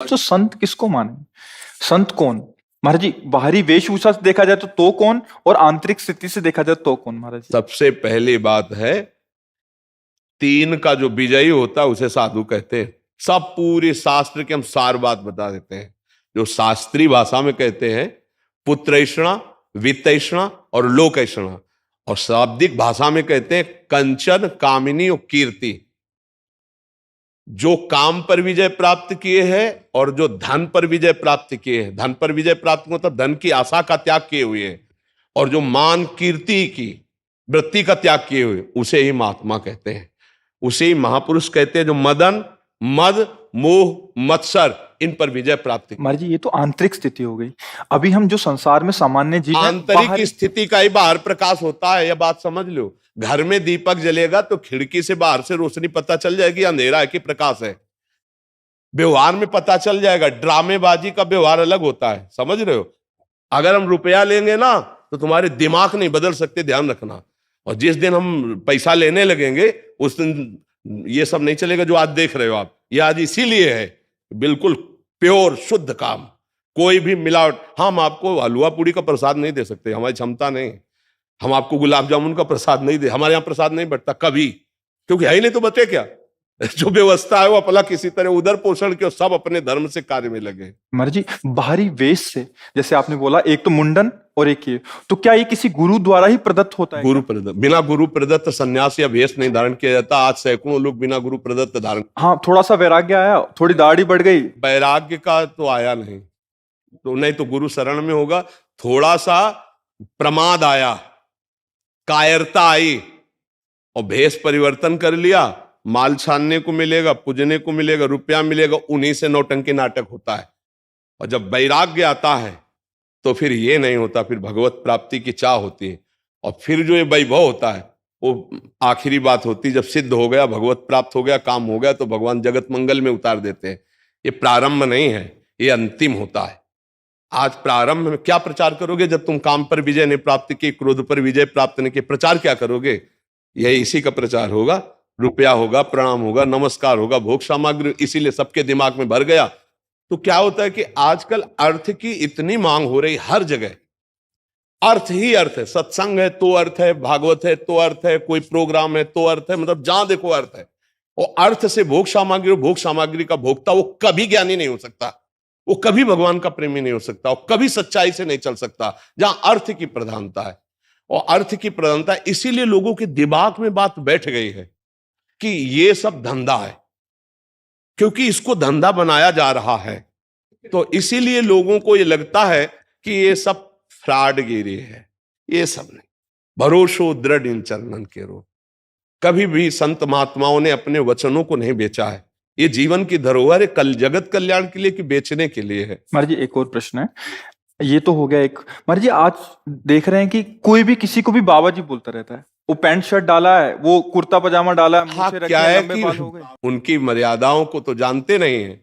तो संत किसको माने? संत कौन महाराज जी? बाहरी वेशभूषा से देखा जाए तो कौन, और आंतरिक स्थिति से देखा जाए तो कौन महाराज जी? सबसे पहली बात है, तीन का जो विजयी होता है उसे साधु कहते हैं। सब पूरे शास्त्र के हम सार बात बता देते हैं। जो शास्त्रीय भाषा में कहते हैं पुत्रैषणा, वित्तैषणा और लोकैषणा, और शाब्दिक भाषा में कहते हैं कंचन, कामिनी और कीर्ति। जो काम पर विजय प्राप्त किए हैं और जो धन पर विजय प्राप्त किए हैं, धन पर विजय प्राप्त मतलब धन की आशा का त्याग किए हुए हैं, और जो मान कीर्ति की वृत्ति का त्याग किए हुए, उसे ही महात्मा कहते हैं, उसे ही महापुरुष कहते हैं। जो मदन, मद, मोह, मत्सर, इन पर विजय प्राप्त की। महाराज जी ये तो आंतरिक स्थिति हो गई। अभी हम जो संसार में सामान्य जीव हैं, आंतरिक स्थिति का ही बाहर प्रकाश होता है, यह बात समझ लो। घर में दीपक जलेगा तो खिड़की से बाहर से रोशनी पता चल जाएगी अंधेरा है कि प्रकाश है। व्यवहार में पता चल जाएगा। ड्रामेबाजी का व्यवहार अलग होता है, समझ रहे हो। अगर हम रुपया लेंगे ना तो तुम्हारे दिमाग नहीं बदल सकते, ध्यान रखना। और जिस दिन हम पैसा लेने लगेंगे उस दिन ये सब नहीं चलेगा जो आज देख रहे हो आप। ये आज इसीलिए है बिल्कुल प्योर शुद्ध काम, कोई भी मिलावट। हम आपको हलवा पूड़ी का प्रसाद नहीं दे सकते, हमारी क्षमता नहीं। हम आपको गुलाब जामुन का प्रसाद नहीं दे, हमारे यहाँ प्रसाद नहीं बटता कभी, क्योंकि है ही नहीं तो बचे क्या। जो व्यवस्था है वो अपना किसी तरह उधर पोषण के, सब अपने धर्म से कार्य में लगे। महाराज जी बाहरी वेश से, जैसे आपने बोला एक तो मुंडन और एक ये, तो क्या ये किसी गुरु द्वारा ही प्रदत्त होता है? गुरु प्रदत्त, बिना गुरु प्रदत्त संन्यास या वेश नहीं धारण किया जाता। आज सैकड़ों लोग बिना गुरु प्रदत्त धारण। हाँ, थोड़ा सा वैराग्य आया, थोड़ी दाढ़ी बढ़ गई, वैराग्य का तो आया नहीं, तो नहीं तो गुरु शरण में होगा। थोड़ा सा प्रमाद आया, कायरता आई, और भेष परिवर्तन कर लिया। माल छानने को मिलेगा, पूजने को मिलेगा, रुपया मिलेगा, उन्हीं से नौटंकी नाटक होता है। और जब वैराग्य आता है तो फिर ये नहीं होता, फिर भगवत प्राप्ति की चाह होती है। और फिर जो ये वैभव होता है वो आखिरी बात होती है। जब सिद्ध हो गया, भगवत प्राप्त हो गया, काम हो गया, तो भगवान जगत मंगल में उतार देते हैं। ये प्रारंभ नहीं है, ये अंतिम होता है। आज प्रारंभ में क्या प्रचार करोगे जब तुम काम पर विजय नहीं प्राप्त की, क्रोध पर विजय प्राप्त नहीं की? प्रचार क्या करोगे? यही इसी का प्रचार होगा। रुपया होगा, प्रणाम होगा, नमस्कार होगा, भोग सामग्री, इसीलिए सबके दिमाग में भर गया। तो क्या होता है कि आजकल अर्थ की इतनी मांग हो रही, हर जगह अर्थ ही अर्थ है। सत्संग है तो अर्थ है, भागवत है तो अर्थ है, कोई प्रोग्राम है तो अर्थ है, मतलब जहां देखो अर्थ है। और अर्थ से भोग सामग्री, भोग सामग्री का भोक्ता वो कभी ज्ञानी नहीं हो सकता, वो कभी भगवान का प्रेमी नहीं हो सकता, वो कभी सच्चाई से नहीं चल सकता जहां अर्थ की प्रधानता है। और अर्थ की प्रधानता, इसीलिए लोगों के दिमाग में बात बैठ गई है कि ये सब धंधा है, क्योंकि इसको धंधा बनाया जा रहा है। तो इसीलिए लोगों को ये लगता है कि ये सब फ्रॉडगिरी है। ये सब नहीं, भरोसो दृढ़ इन चरणन के रो। कभी भी संत महात्माओं ने अपने वचनों को नहीं बेचा है। ये जीवन की धरोहर है, कल जगत कल्याण के लिए कि बेचने के लिए है। महाराज जी एक और प्रश्न है, ये तो हो गया एक। महाराज जी आज देख रहे हैं कि कोई भी किसी को भी बाबा जी बोलता रहता है। वो पैंट शर्ट डाला है, वो कुर्ता पजामा डाला है, हाँ, क्या है कि उनकी मर्यादाओं को तो जानते नहीं है।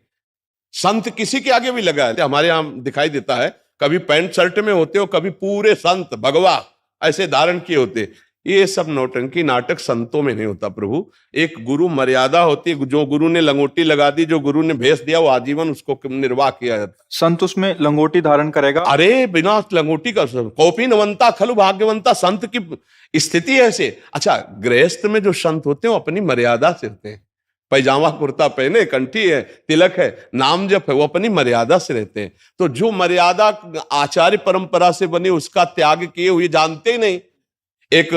संत किसी के आगे भी लगा है, हमारे यहाँ दिखाई देता है, कभी पैंट शर्ट में होते हो, कभी पूरे संत भगवा ऐसे धारण किए होते। ये सब नौटंकी नाटक संतों में नहीं होता प्रभु। एक गुरु मर्यादा होती है। जो गुरु ने लंगोटी लगा दी, जो गुरु ने भेष दिया, वो आजीवन उसको निर्वाह किया जाता। संत उसमें लंगोटी धारण करेगा? अरे बिना लंगोटी का कौपी नवंता खलु भाग्यवंता, संत की स्थिति ऐसे। अच्छा, गृहस्थ में जो संत होते हैं वो अपनी मर्यादा से होते हैं। पैजामा कुर्ता पहने, कंठी है, तिलक है, नाम जप है, वो अपनी मर्यादा से रहते हैं। तो जो मर्यादा आचार्य परंपरा से बनी उसका त्याग किए हुए जानते ही नहीं। एक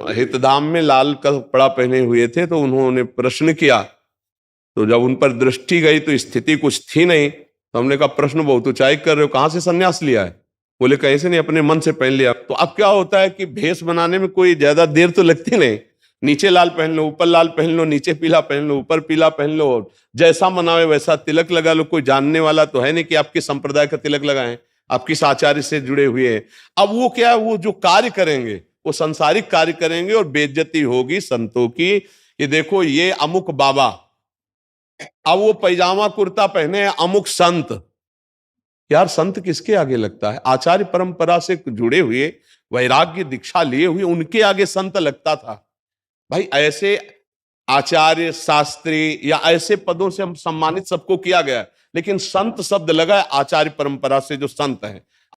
हितधाम में लाल कपड़ा पहने हुए थे, तो उन्होंने प्रश्न किया, तो जब उन पर दृष्टि गई तो स्थिति कुछ थी नहीं। तो हमने कहा प्रश्न बहुत ऊंचाई कर रहे हो, कहां से सन्यास लिया है? बोले कहीं से नहीं, अपने मन से पहन लिया। तो अब क्या होता है कि भेष बनाने में कोई ज्यादा देर तो लगती नहीं। नीचे लाल पहन लो, ऊपर लाल पहन लो, नीचे पीला पहन लो, ऊपर पीला पहन लो, जैसा मनावे वैसा तिलक लगा लो। कोई जानने वाला तो है नहीं कि आपके संप्रदाय का तिलक लगाएं, आप किस आचार्य से जुड़े हुए हैं। अब वो क्या है, वो जो कार्य करेंगे वो संसारिक कार्य करेंगे और बेइज्जती होगी संतों की। ये देखो, ये अमुक बाबा, अब वो पैजामा कुर्ता पहने अमुक संत। यार संत किसके आगे लगता है? आचार्य परंपरा से जुड़े हुए, वैराग्य दीक्षा लिए हुए, उनके आगे संत लगता था। भाई ऐसे आचार्य, शास्त्री या ऐसे पदों से हम सम्मानित सबको किया गया, लेकिन संत शब्द लगा है आचार्य परंपरा से जो संत है।